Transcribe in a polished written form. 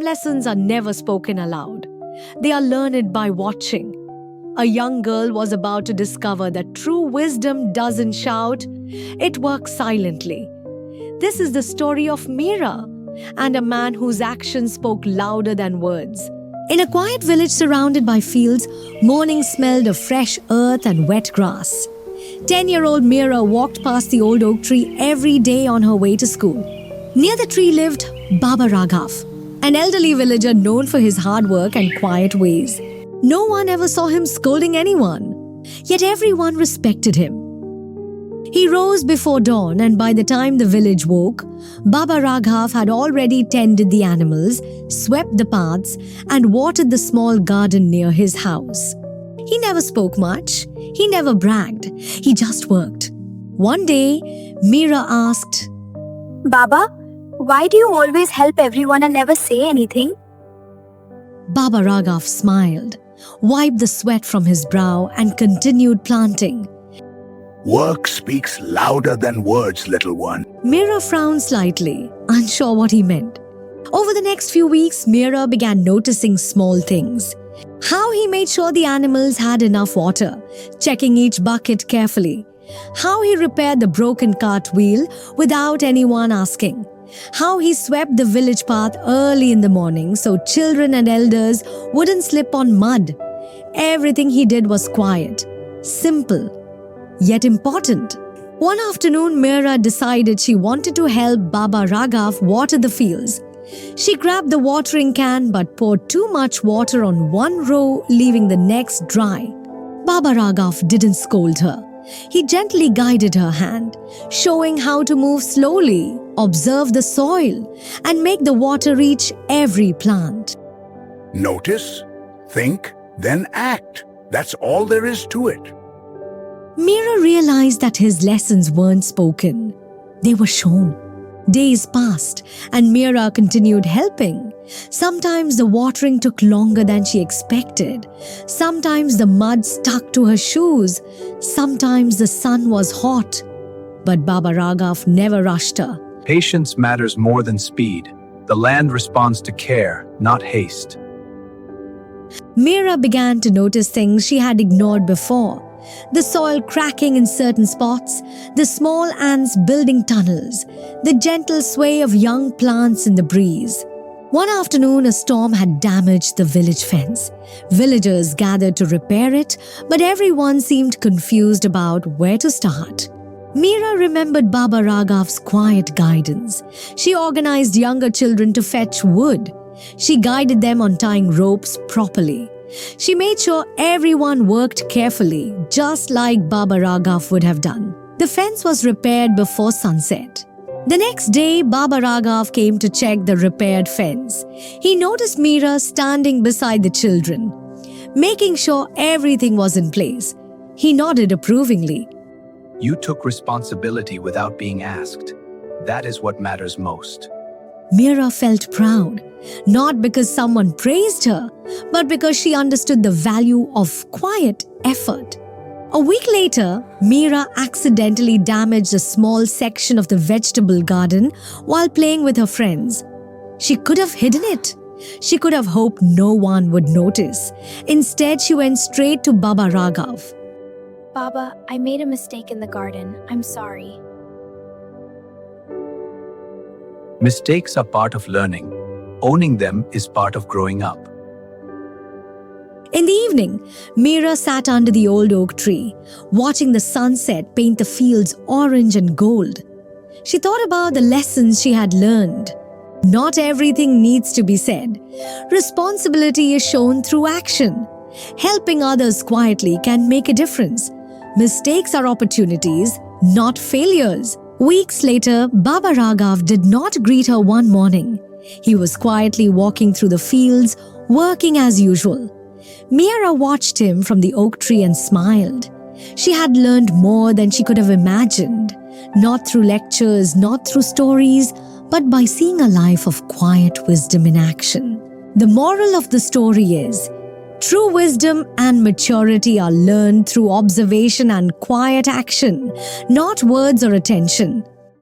Lessons are never spoken aloud. They are learned by watching. A young girl was about to discover that true wisdom doesn't shout, it works silently. This is the story of Meera and a man whose actions spoke louder than words. In a quiet village surrounded by fields, morning smelled of fresh earth and wet grass. 10-year-old Meera walked past the old oak tree every day on her way to school. Near the tree lived Baba Raghav, an elderly villager known for his hard work and quiet ways. No one ever saw him scolding anyone, yet everyone respected him. He rose before dawn, and by the time the village woke, Baba Raghav had already tended the animals, swept the paths, and watered the small garden near his house. He never spoke much, he never bragged, he just worked. One day, Meera asked, Baba, why do you always help everyone and never say anything? Baba Raghav smiled, wiped the sweat from his brow, and continued planting. Work speaks louder than words, little one. Meera frowned slightly, unsure what he meant. Over the next few weeks, Meera began noticing small things. How he made sure the animals had enough water, checking each bucket carefully. How he repaired the broken cart wheel without anyone asking. How he swept the village path early in the morning so children and elders wouldn't slip on mud. Everything he did was quiet, simple, yet important. One afternoon, Meera decided she wanted to help Baba Raghav water the fields. She grabbed the watering can but poured too much water on one row, leaving the next dry. Baba Raghav didn't scold her. He gently guided her hand, showing how to move slowly, observe the soil, and make the water reach every plant. Notice, think, then act. That's all there is to it. Meera realized that his lessons weren't spoken. They were shown. Days passed, and Meera continued helping. Sometimes the watering took longer than she expected. Sometimes the mud stuck to her shoes. Sometimes the sun was hot. But Baba Raghav never rushed her. Patience matters more than speed. The land responds to care, not haste. Meera began to notice things she had ignored before. The soil cracking in certain spots, the small ants building tunnels, the gentle sway of young plants in the breeze. One afternoon, a storm had damaged the village fence. Villagers gathered to repair it, but everyone seemed confused about where to start. Meera remembered Baba Raghav's quiet guidance. She organized younger children to fetch wood. She guided them on tying ropes properly. She made sure everyone worked carefully, just like Baba Raghav would have done. The fence was repaired before sunset. The next day, Baba Raghav came to check the repaired fence. He noticed Meera standing beside the children, making sure everything was in place. He nodded approvingly. You took responsibility without being asked. That is what matters most. Meera felt proud, not because someone praised her, but because she understood the value of quiet effort. A week later, Meera accidentally damaged a small section of the vegetable garden while playing with her friends. She could have hidden it. She could have hoped no one would notice. Instead, she went straight to Baba Raghav. Baba, I made a mistake in the garden. I'm sorry. Mistakes are part of learning. Owning them is part of growing up. In the evening, Meera sat under the old oak tree, watching the sunset paint the fields orange and gold. She thought about the lessons she had learned. Not everything needs to be said. Responsibility is shown through action. Helping others quietly can make a difference. Mistakes are opportunities, not failures. Weeks later, Baba Raghav did not greet her one morning. He was quietly walking through the fields, working as usual. Meera watched him from the oak tree and smiled. She had learned more than she could have imagined, not through lectures, not through stories, but by seeing a life of quiet wisdom in action. The moral of the story is, true wisdom and maturity are learned through observation and quiet action, not words or attention.